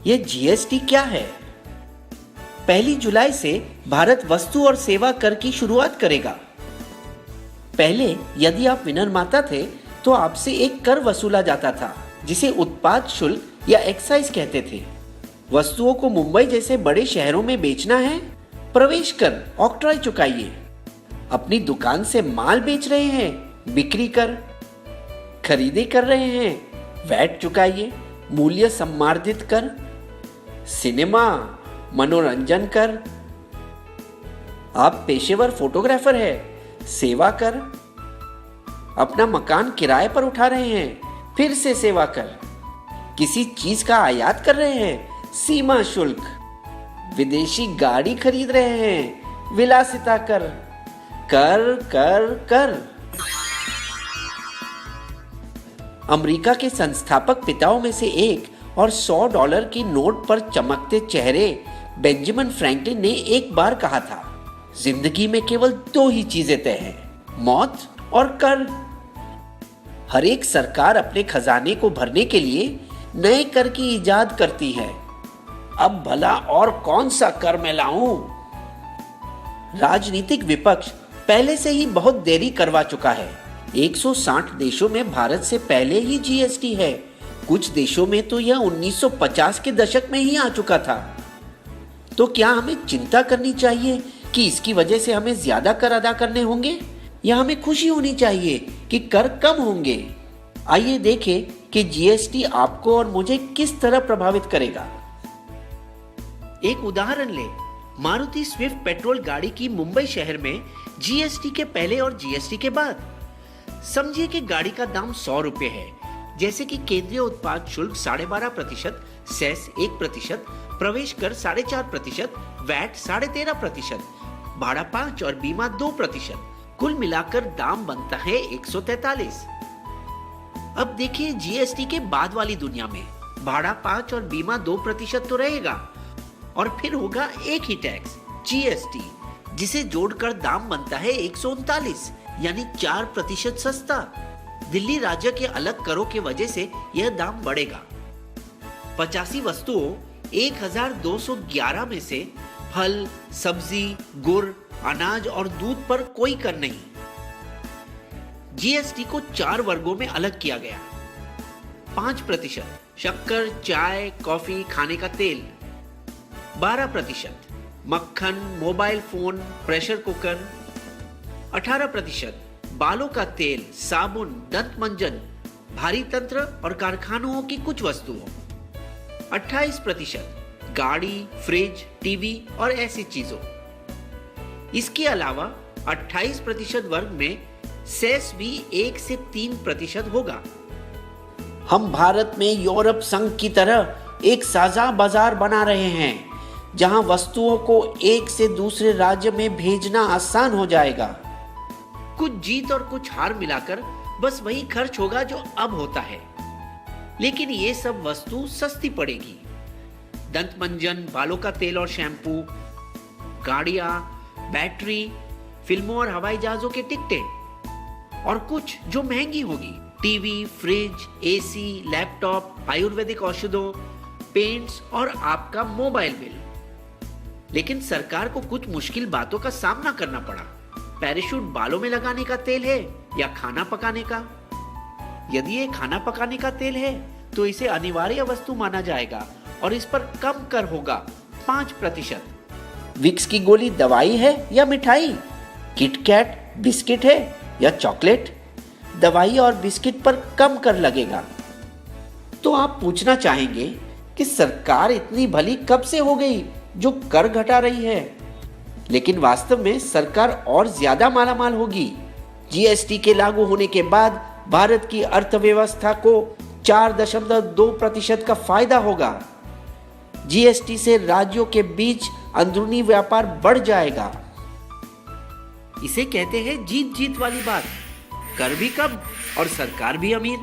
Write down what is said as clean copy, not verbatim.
ये जीएसटी क्या है? 1 जुलाई से भारत वस्तु और सेवा कर की शुरुआत करेगा। पहले यदि आप विनिर्माता थे तो आपसे एक कर वसूला जाता था जिसे उत्पाद शुल्क या एक्साइज कहते थे। वस्तुओं को मुंबई जैसे बड़े शहरों में बेचना है, प्रवेश कर ऑक्ट्रॉय चुकाइए। अपनी दुकान से माल बेच रहे हैं, बिक्री कर। खरीदी कर रहे हैं, वैट चुकाइए। मूल्य सम्मार्जित कर, सिनेमा, मनोरंजन कर। आप पेशेवर फोटोग्राफर है, सेवा कर। अपना मकान किराए पर उठा रहे हैं, फिर से सेवा कर। किसी चीज का आयात कर रहे हैं, सीमा शुल्क। विदेशी गाड़ी खरीद रहे हैं, विलासिता कर। कर कर कर। अमेरिका के संस्थापक पिताओं में से एक और $100 की नोट पर चमकते चेहरे बेंजामिन फ्रैंकलिन ने एक बार कहा था, जिंदगी में केवल 2 ही चीजें तय हैं, मौत और कर। हर एक सरकार अपने खजाने को भरने के लिए नए कर की इजाद करती है। अब भला और कौन सा कर मैं लाऊं? राजनीतिक विपक्ष पहले से ही बहुत देरी करवा चुका है। 160 देशों में भारत से पहले ही जीएसटी है। कुछ देशों में तो यह 1950 के दशक में ही आ चुका था। तो क्या हमें चिंता करनी चाहिए कि इसकी वजह से हमें ज्यादा कर अदा करने होंगे, या हमें खुशी होनी चाहिए कि कर कम होंगे? आइए देखें कि जीएसटी आपको और मुझे किस तरह प्रभावित करेगा। एक उदाहरण ले, मारुति स्विफ्ट पेट्रोल गाड़ी की मुंबई शहर में जीएसटी के पहले और जीएसटी के बाद। समझिए कि गाड़ी का दाम 100 रुपए है, जैसे कि केंद्रीय उत्पाद शुल्क 12.5%, सेस 1%, प्रवेश कर 4.5%, वैट 13.5%, भाड़ा 5 और बीमा 2%। कुल मिलाकर दाम बनता है 143। अब देखिए जीएसटी के बाद वाली दुनिया में भाड़ा 5 और बीमा 2% तो रहेगा, और फिर होगा एक ही टैक्स जीएसटी, जिसे जोड़कर दाम बनता है 139, यानी 4% सस्ता। दिल्ली राज्य के अलग करों की वजह से यह दाम बढ़ेगा। 85 वस्तुओं 1211 में से फल, सब्जी, गुड़, अनाज और दूध पर कोई कर नहीं। जीएसटी को 4 वर्गों में अलग किया गया। 5% शक्कर, चाय, कॉफी, खाने का तेल। 12% मक्खन, मोबाइल फोन, प्रेशर कुकर। 18% बालों का तेल, साबुन, दंत मंजन, भारी तंत्र और कारखानों की कुछ वस्तुओं। 28% गाड़ी, फ्रिज, टीवी और ऐसी चीजों। इसके अलावा 28% वर्ग में सेस भी 1 से 3% होगा। हम भारत में यूरोप संघ की तरह एक साझा बाजार बना रहे हैं, जहां वस्तुओं को एक से दूसरे राज्य में भेजना आसान हो जाएगा। कुछ जीत और कुछ हार मिलाकर बस वही खर्च होगा जो अब होता है, लेकिन ये सब वस्तु सस्ती पड़ेगी। दंत मंजन, बालों का तेल और शैम्पू, गाड़ियां, बैटरी, फिल्मों और हवाई जहाजों के टिकटें, और कुछ जो महंगी होगी, TV, fridge, AC, laptop, ayurvedic औषधों, पेंट्स और आपका मोबाइल बिल। लेकिन सरकार को कुछ मुश्किल बातों का सामना करना पड़ा। पैराशूट बालों में लगाने का तेल है या खाना पकाने का? यदि ये खाना पकाने का तेल है तो इसे अनिवार्य वस्तु माना जाएगा और इस पर कम कर होगा 5%। विक्स की गोली दवाई है या मिठाई? किटकैट बिस्किट है या चॉकलेट? दवाई और बिस्किट पर कम कर लगेगा। तो आप पूछना चाहेंगे कि सरकार इतनी भली कब से हो गई जो कर घटा रही है? लेकिन वास्तव में सरकार और ज्यादा मालामाल होगी। जीएसटी के लागू होने के बाद भारत की अर्थव्यवस्था को 4.2% का फायदा होगा। जीएसटी से राज्यों के बीच अंदरूनी व्यापार बढ़ जाएगा। इसे कहते हैं जीत जीत वाली बात। कर भी कम और सरकार भी अमीर।